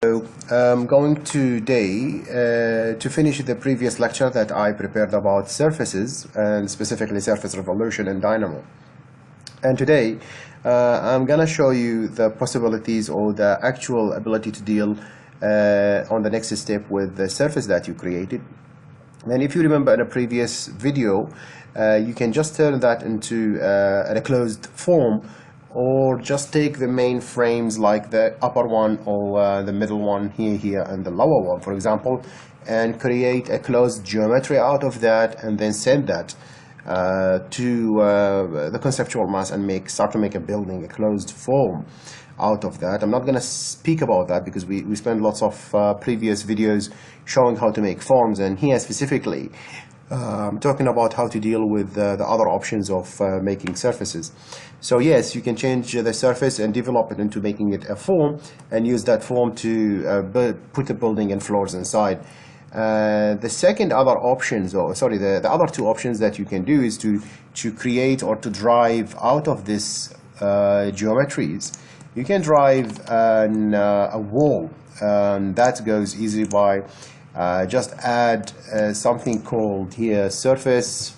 So I'm going today to finish the previous lecture that I prepared about surfaces and specifically surface revolution in Dynamo. And today I'm gonna show you the possibilities or the actual ability to deal on the next step with the surface that you created. And if you remember in a previous video, you can just turn that into a closed form, or just take the main frames like the upper one or the middle one here and the lower one, for example, and create a closed geometry out of that, and then send that to the conceptual mass and start to make a building, a closed form out of that. I'm not going to speak about that because we spent lots of previous videos showing how to make forms, and here specifically I'm talking about how to deal with the other options of making surfaces. So yes, you can change the surface and develop it into making it a form, and use that form to put a building and floors inside. The second other options, or sorry, the other two options that you can do is to create or to drive out of this geometries. You can drive a wall, that goes easily by just add something called here surface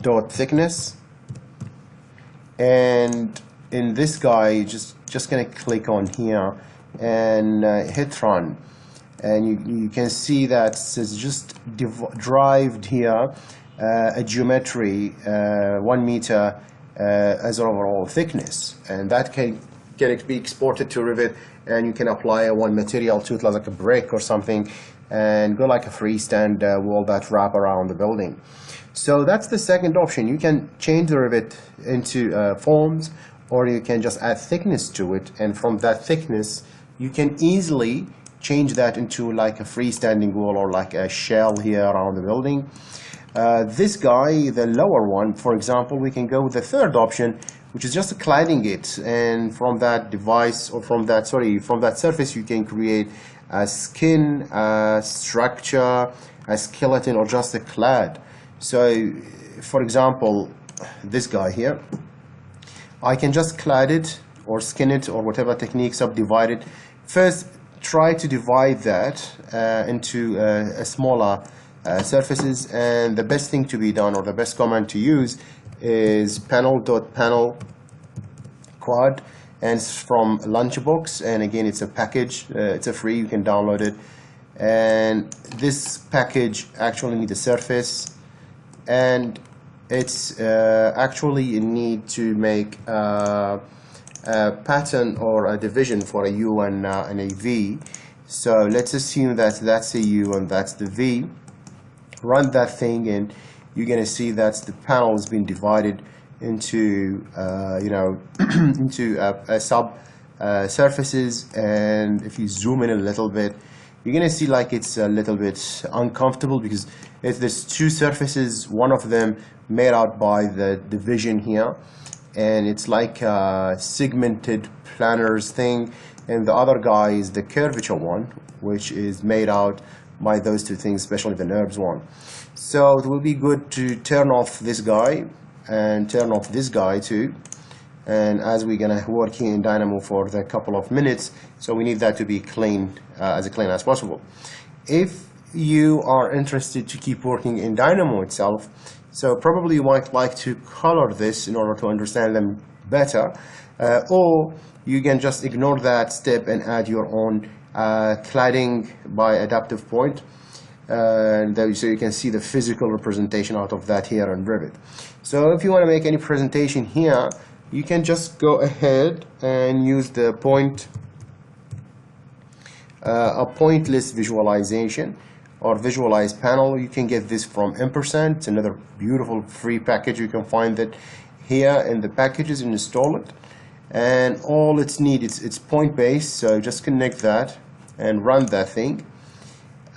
dot thickness, and in this guy just gonna click on here and hit run, and you can see that it's just derived here a geometry 1 meter as overall thickness, and that can be exported to Revit, and you can apply one material to it like a brick or something and go like a freestand wall that wrap around the building. So that's the second option. You can change the Revit into forms, or you can just add thickness to it, and from that thickness you can easily change that into like a freestanding wall or like a shell here around the building. This guy, the lower one, for example, we can go with the third option, which is just cladding it, and from that device, or from that surface, you can create a skin, a structure, a skeleton, or just a clad. So for example, this guy here, I can just clad it or skin it or whatever technique, subdivide it. First, try to divide that into a smaller surfaces, and the best thing to be done, or the best command to use, is panel.panel quad, and it's from Lunchbox, and again it's a package, it's a free, you can download it. And this package actually needs a surface, and it's actually in need to make a pattern or a division for a U and a V. So let's assume that that's a U and that's the V. Run that thing, and you're gonna see that the panel has been divided into into sub surfaces. And if you zoom in a little bit, you're gonna see like it's a little bit uncomfortable because there's two surfaces, one of them made out by the division here, and it's like a segmented planars thing, and the other guy is the curvature one, which is made out by those two things, especially the NURBS one. So it will be good to turn off this guy and turn off this guy too, and as we're gonna work here in Dynamo for the couple of minutes, so we need that to be clean, as clean as possible. If you are interested to keep working in Dynamo itself, so probably you might like to color this in order to understand them better, or you can just ignore that step and add your own cladding by adaptive point, and so you can see the physical representation out of that here in Revit. So if you want to make any presentation here, you can just go ahead and use the a pointless visualization or visualize panel. You can get this from Ampersand. It's another beautiful free package. You can find that here in the packages and install it, and all it's needed, it's point based, so just connect that and run that thing,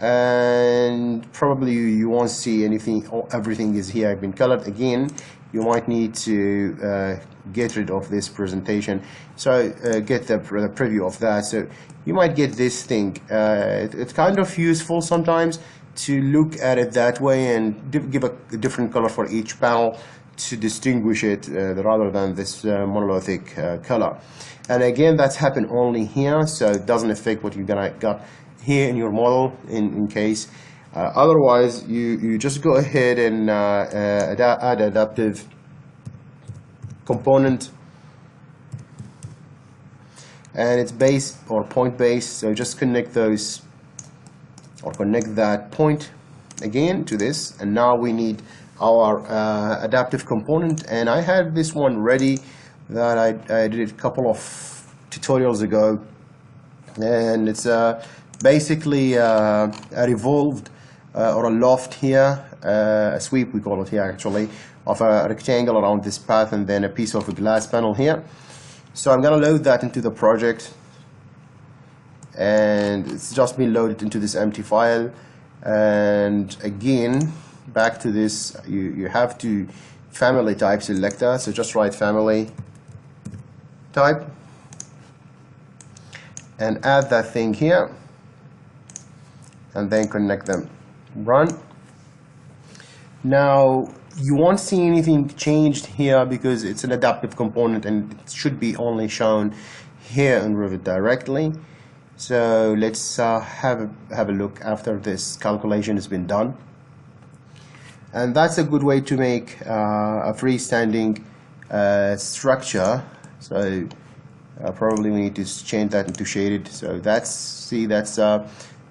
and probably you won't see anything. Everything is here been colored. Again, you might need to get rid of this presentation, so get the preview of that. So you might get this thing. It's kind of useful sometimes to look at it that way and give a different color for each panel to distinguish it rather than this monolithic color. And again, that's happened only here, so it doesn't affect what you're gonna got here in your model in case. Otherwise, you just go ahead and add adaptive component, and it's base or point based, so just connect those or connect that point again to this, and now we need our adaptive component. And I had this one ready that I did a couple of tutorials ago, and it's basically a revolved or a loft here, a sweep we call it here actually, of a rectangle around this path, and then a piece of a glass panel here. So I'm gonna load that into the project, and it's just been loaded into this empty file. And again, back to this, you have to family type selector, so just write family type and add that thing here, and then connect them. Run. Now you won't see anything changed here because it's an adaptive component and it should be only shown here in Revit directly. So let's have a look after this calculation has been done. And that's a good way to make a freestanding structure. So probably we need to change that into shaded. So that's, see, that's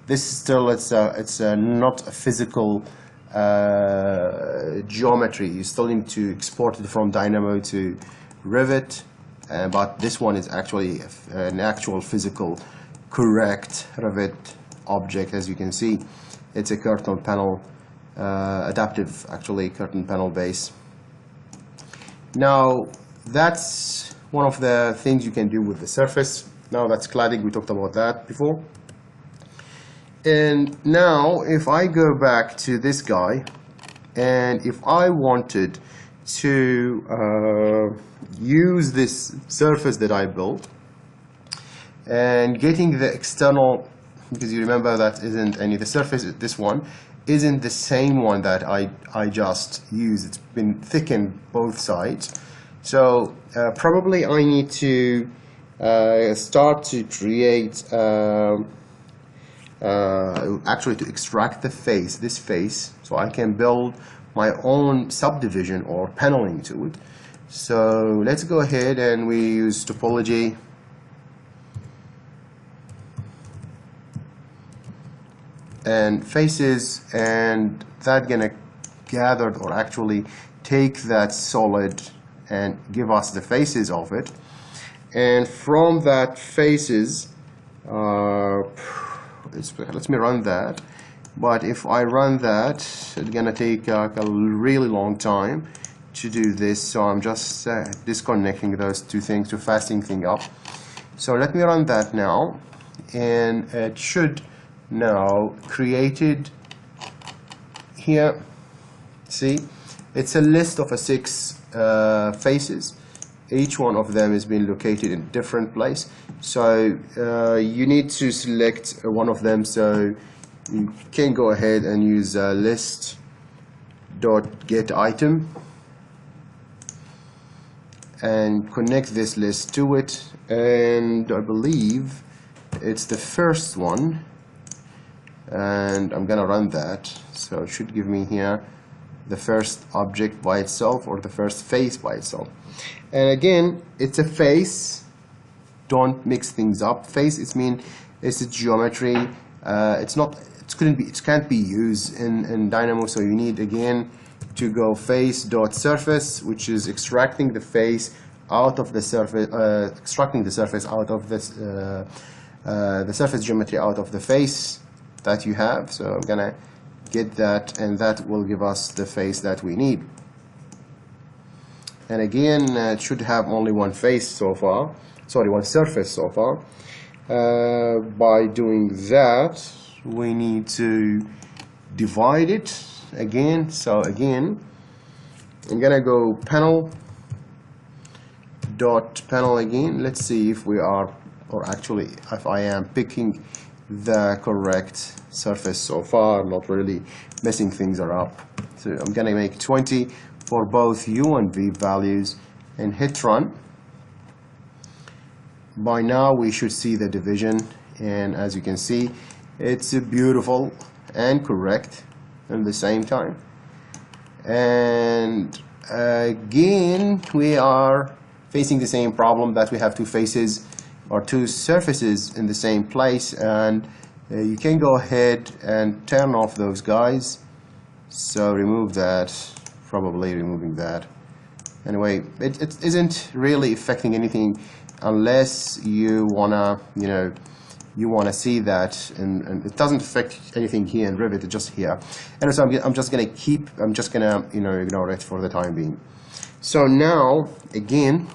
this is still, it's not a physical geometry. You still need to export it from Dynamo to Revit, but this one is actually an actual physical correct Revit object. As you can see, it's a curtain panel, adaptive actually curtain panel base. Now that's one of the things you can do with the surface. Now that's cladding, we talked about that before. And now if I go back to this guy, and if I wanted to use this surface that I built and getting the external, because you remember that isn't any, the surface, this one isn't the same one that I just used. It's been thickened both sides. So probably I need to start to create actually to extract the face, this face, so I can build my own subdivision or paneling to it. So let's go ahead and we use topology, and faces, and that gonna gather or actually take that solid and give us the faces of it. And from that faces, let me run that. But if I run that, it's gonna take a really long time to do this, so I'm just disconnecting those two things to fasten things up. So let me run that now, and it should now created here. See, it's a list of 6 faces. Each one of them has been located in a different place, so you need to select one of them. So you can go ahead and use list.getItem and connect this list to it, and I believe it's the first one, and I'm gonna run that, so it should give me here the first object by itself, or the first face by itself. And again, it's a face, don't mix things up. Face, it's a geometry, it's not, it can't be used in Dynamo, so you need again to go face.surface, which is extracting the face out of the surface, extracting the surface out of this, the surface geometry out of the face that you have. So I'm gonna get that, and that will give us the face that we need. And again, it should have only one face so far, sorry, one surface so far. By doing that, we need to divide it again. So again, I'm gonna go panel again. Let's see if we are, or actually if I am picking the correct surface so far, not really messing things up. So I'm gonna make 20 for both u and v values and hit run. By now we should see the division, and as you can see, it's beautiful and correct at the same time. And again, we are facing the same problem that we have two faces or two surfaces in the same place, and you can go ahead and turn off those guys. So remove that, probably removing that. Anyway, it isn't really affecting anything unless you wanna, you wanna see that, and it doesn't affect anything here in Revit, it's just here. And so I'm just gonna ignore it for the time being. So now, again,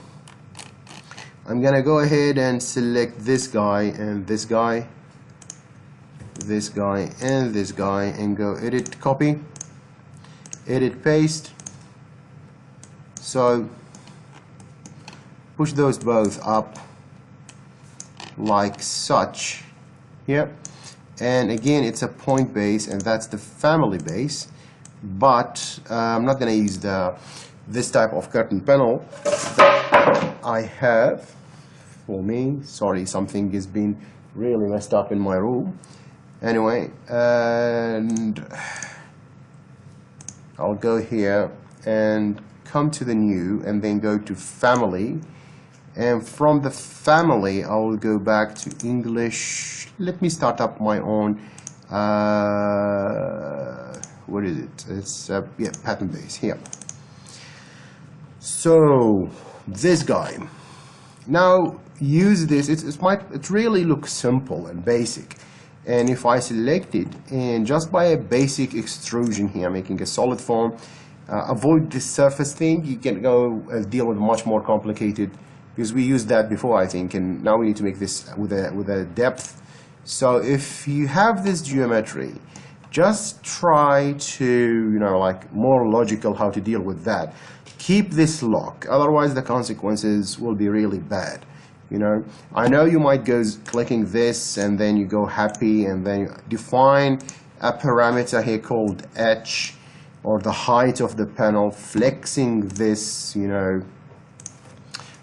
I'm gonna go ahead and select this guy and this guy, this guy and this guy, and go edit, copy, edit, paste. So push those both up like such here, and again it's a point base, and that's the family base, but I'm not going to use this type of curtain panel that I have for me. Sorry, something has been really messed up in my room. Anyway, and I'll go here and come to the new, and then go to family, and from the family I will go back to English. Let me start up my own what is it? It's yeah, pattern base here. So this guy, now use this. It really looks simple and basic, and if I select it, and just by a basic extrusion here, making a solid form, avoid this surface thing. You can go deal with much more complicated, because we used that before, I think, and now we need to make this with a depth. So if you have this geometry, just try to, like, more logical how to deal with that. Keep this lock, otherwise the consequences will be really bad. I know you might go clicking this, and then you go happy, and then you define a parameter here called h, or the height of the panel, flexing this,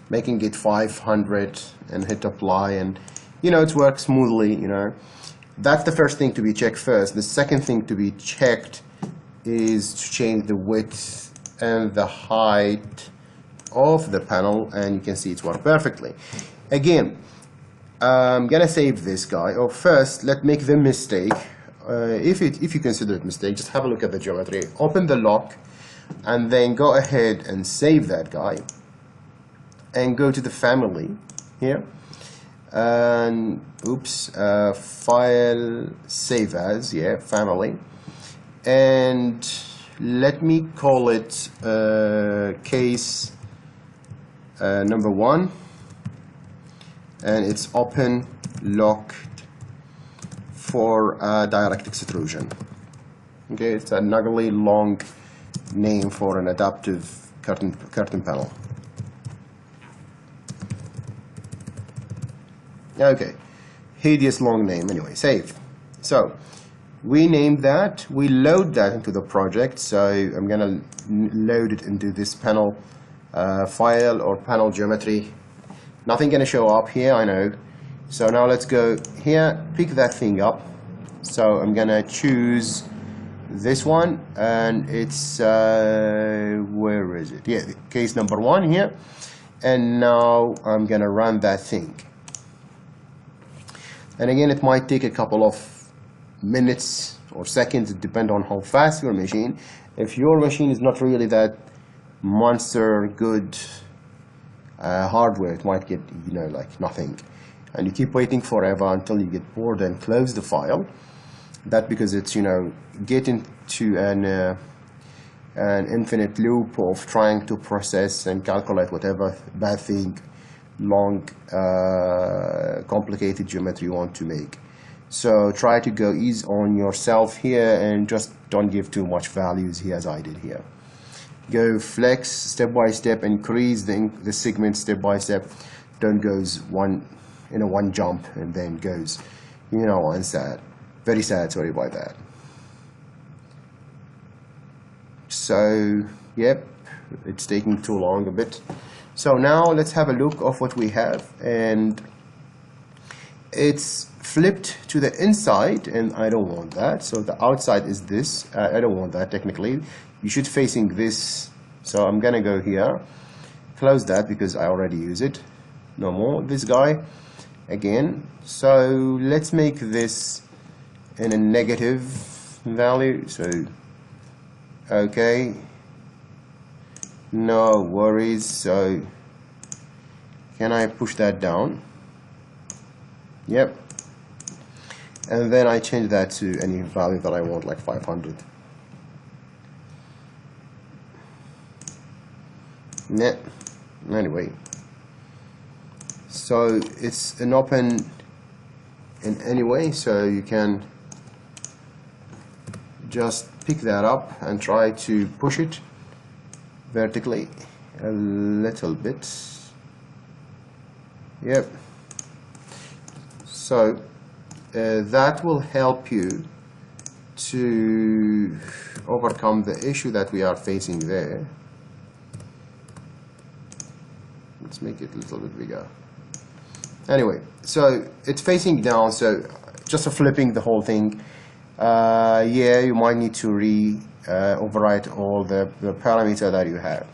making it 500, and hit apply, and it works smoothly. That's the first thing to be checked first. The second thing to be checked is to change the width and the height of the panel, and you can see it's worked perfectly. Again, I'm gonna save this guy. Oh, first let's make the mistake. If you consider it a mistake, just have a look at the geometry, open the lock, and then go ahead and save that guy, and go to the family here, and file, save as, yeah, family, and let me call it case number 1, and it's open locked for direct extrusion. Okay, it's an ugly long name for an adaptive curtain panel. Okay, hideous long name. Anyway, save. So we named that, we load that into the project. So I'm gonna load it into this panel file or panel geometry. Nothing gonna show up here, I know. So now let's go here, pick that thing up. So I'm gonna choose this one, and it's where is it? Yeah, case number 1 here. And now I'm gonna run that thing. And again, it might take a couple of minutes or seconds, it depends on how fast your machine. If your machine is not really that monster good hardware, it might get like nothing, and you keep waiting forever until you get bored and close the file. That because it's get into an infinite loop of trying to process and calculate whatever bad thing, long complicated geometry you want to make. So try to go ease on yourself here, and just don't give too much values here as I did here. Go flex step by step, increase the segment step by step. Don't go one jump and then goes and sad. Very sad, sorry about that. So yep, it's taking too long a bit. So now let's have a look of what we have, and it's flipped to the inside, and I don't want that. So the outside is this. I don't want that technically. You should facing this. So I'm gonna go here, close that because I already use it. No more this guy again. So let's make this in a negative value. So okay, no worries. So can I push that down? Yep. And then I change that to any value that I want, like 500. Yeah. Anyway, so it's an open in any way, so you can just pick that up and try to push it vertically a little bit. Yep. So that will help you to overcome the issue that we are facing there. Let's make it a little bit bigger. Anyway, so it's facing down, so just flipping the whole thing. Yeah, you might need to overwrite all the parameter that you have.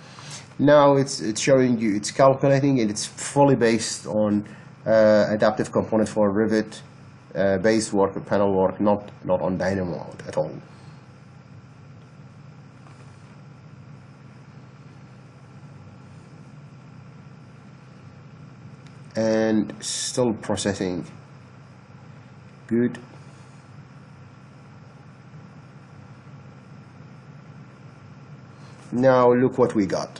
Now it's showing you, it's calculating, and it's fully based on adaptive component for Revit, base work, panel work, not on Dynamo at all. And still processing. Good. Now look what we got.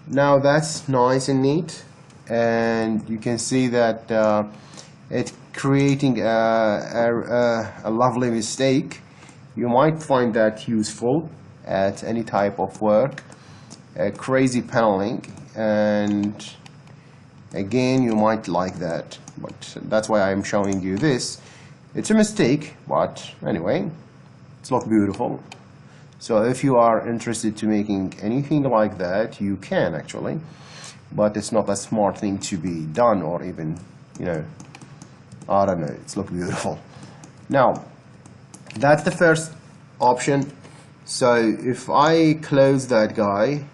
Now that's nice and neat, and you can see that it's creating a lovely mistake. You might find that useful at any type of work, crazy paneling, and again, you might like that, but that's why I'm showing you this. It's a mistake, but anyway, it's not beautiful. So if you are interested to making anything like that, you can actually, but it's not a smart thing to be done, or even, you know, I don't know, it's look beautiful. Now, that's the first option. So if I close that guy,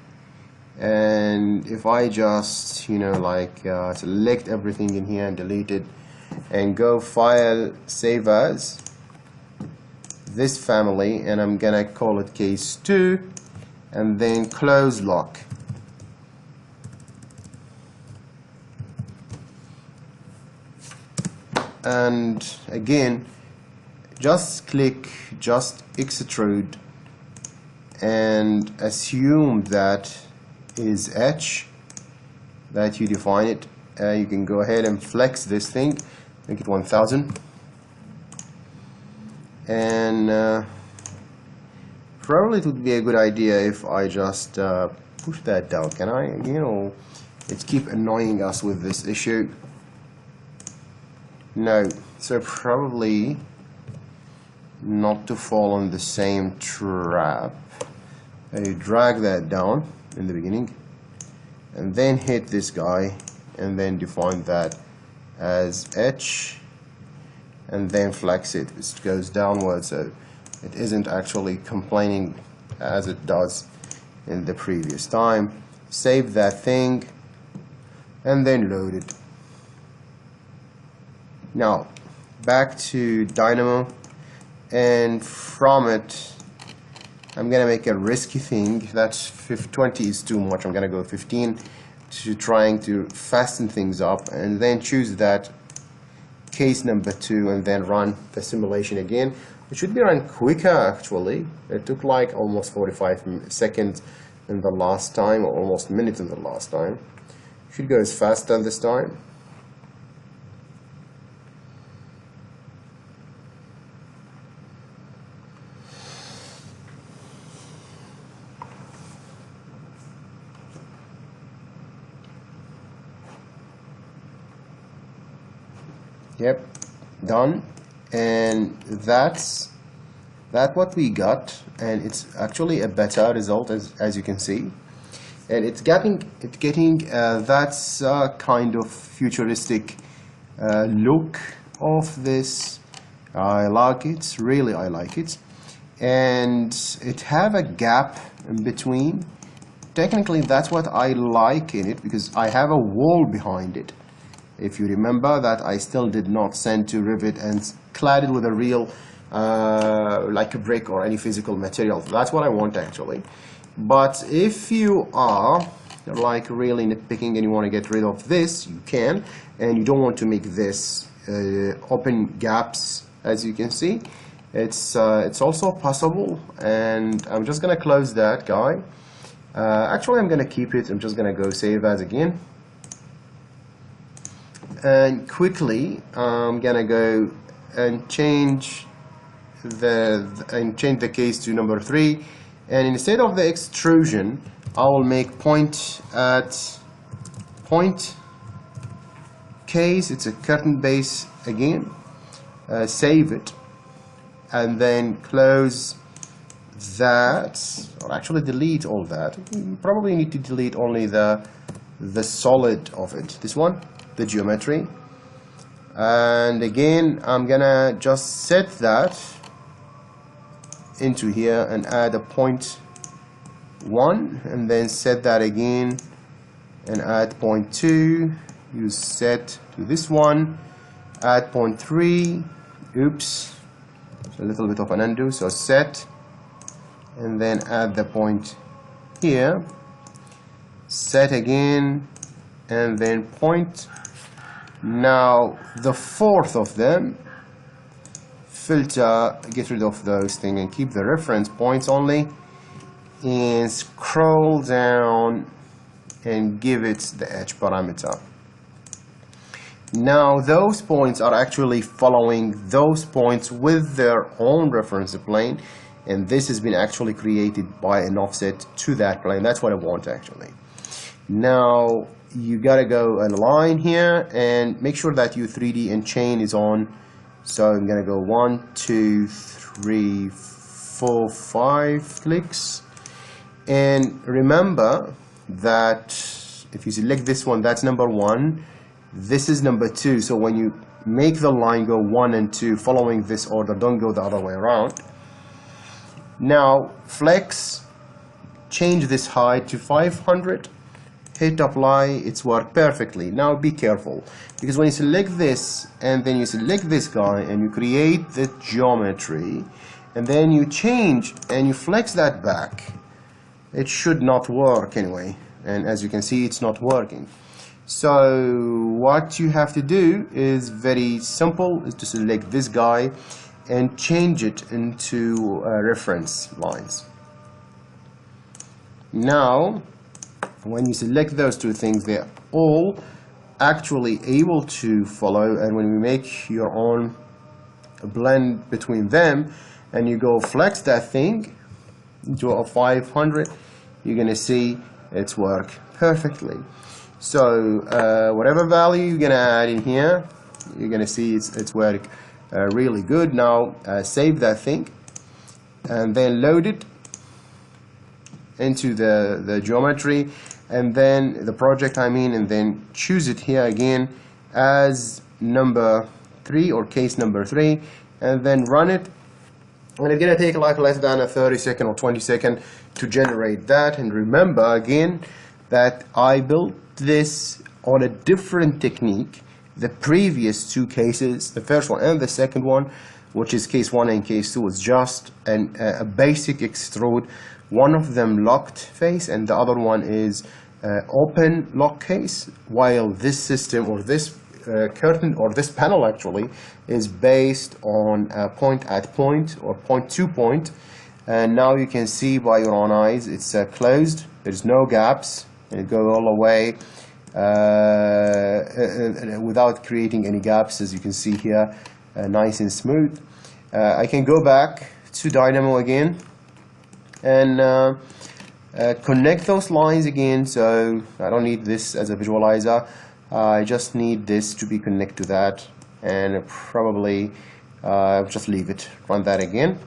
and if I just, you know, like select everything in here and delete it, and go file, save as this family, and I'm gonna call it case 2, and then close lock. And again, just click, just extrude, and assume that is H, that you define it. You can go ahead and flex this thing, make it 1000, and probably it would be a good idea if I just push that down. Can I? You know, it keep annoying us with this issue. No, so probably not to fall on the same trap. I drag that down in the beginning, and then hit this guy, and then define that as H, and then flex it. It goes downward, so it isn't actually complaining as it does in the previous time. Save that thing, and then load it. Now, back to Dynamo, and from it, I'm gonna make a risky thing. That's 20 is too much. I'm gonna go 15 to trying to fasten things up, and then choose that case number 2, and then run the simulation again. It should be run quicker actually. It took like almost 45 seconds in the last time, or almost a minute in the last time. Should go as fast as this time. Yep, done. And that's what we got, and it's actually a better result, as you can see. and it's getting that kind of futuristic look of this. I like it, really I like it. And it have a gap in between. Technically that's what I like in it, because I have a wall behind it. If you remember that I still did not send to Revit and clad it with a real like a brick or any physical material. That's what I want actually. But if you are like really nitpicking and you want to get rid of this, you can, and you don't want to make this open gaps, as you can see, it's also possible. And I'm just gonna close that guy. Actually I'm gonna keep it. I'm just gonna go save as again, and quickly I'm gonna go and change the case to number 3, and instead of the extrusion I will make point at point case. It's a curtain base again. Save it and then close that, or actually delete all that. You probably need to delete only the solid of it, this one, the geometry. And again I'm gonna just set that into here and add a 0.1, and then set that again and add 0.2. You set to this one, add 0.3. Oops, a little bit of an undo. So set, and then add the point here, set again, and then point. Now the fourth of them, filter, get rid of those things and keep the reference points only, and scroll down and give it the edge parameter. Now those points are actually following those points with their own reference plane, and this has been actually created by an offset to that plane. That's what I want actually. Now you gotta go and align here and make sure that your 3D and chain is on. So I'm gonna go 1, 2, 3, 4, 5 clicks, and remember that if you select this one, that's number 1, this is number 2. So when you make the line go 1 and 2 following this order, don't go the other way around. Now flex, change this height to 500, hit apply, it's worked perfectly. Now be careful, because when you select this and then you select this guy and you create the geometry and then you change and you flex that back, it should not work anyway, and as you can see it's not working. So what you have to do is very simple, is to select this guy and change it into reference lines. Now when you select those two things, they're all actually able to follow, and when we make your own blend between them and you go flex that thing into a 500, you're gonna see it's work perfectly. So whatever value you're gonna add in here, you're gonna see it's work really good. Now save that thing and then load it into the geometry, and then the project and then choose it here again as number 3 or case number 3, and then run it, and it's gonna take like less than a 30-second or 20-second to generate that. And remember again that I built this on a different technique. The previous 2 cases, the first one and the second one, which is case 1 and case 2, was just a basic extrude. One of them locked face and the other one is open lock case, while this system, or this curtain, or this panel actually, is based on point at point or point to point. And now you can see by your own eyes it's closed, there's no gaps, and it goes all the way without creating any gaps, as you can see here, nice and smooth. I can go back to Dynamo again and connect those lines again. So I don't need this as a visualizer, I just need this to be connected to that, and probably just leave it, run that again.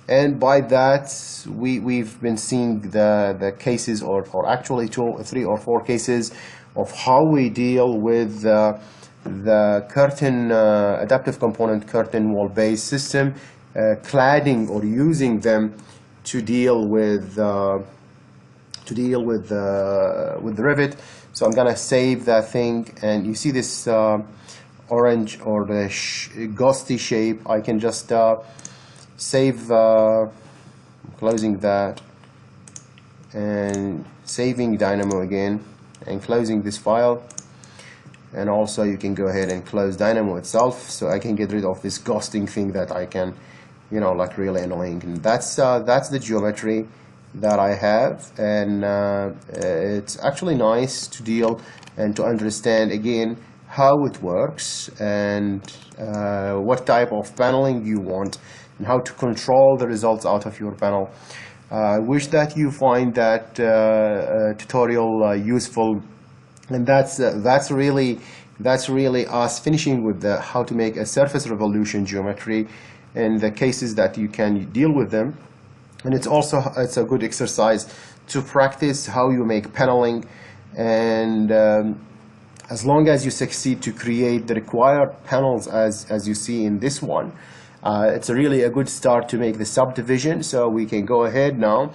And by that, we've been seeing the cases, or actually 2, 3, or 4 cases of how we deal with the curtain, adaptive component curtain wall based system, cladding, or using them to deal with the Revit. So I'm gonna save that thing, and you see this orange or the ghosty shape. I can just save, closing that and saving Dynamo again and closing this file. And also you can go ahead and close Dynamo itself, so I can get rid of this ghosting thing that I can, like, really annoying. And that's the geometry that I have, and it's actually nice to deal and to understand again how it works, and what type of paneling you want, and how to control the results out of your panel. I wish that you find that tutorial useful, and that's really us finishing with how to make a surface revolution geometry and the cases that you can deal with them. And it's a good exercise to practice how you make paneling, and as long as you succeed to create the required panels as you see in this one, it's really a good start to make the subdivision. So we can go ahead now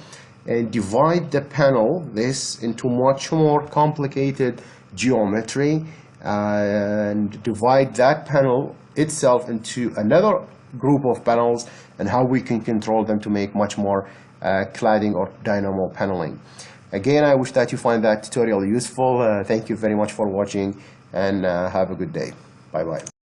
and divide the panel into much more complicated geometry, and divide that panel itself into another group of panels, and how we can control them to make much more cladding or Dynamo paneling. Again, I wish that you find that tutorial useful. Thank you very much for watching, and have a good day. Bye bye.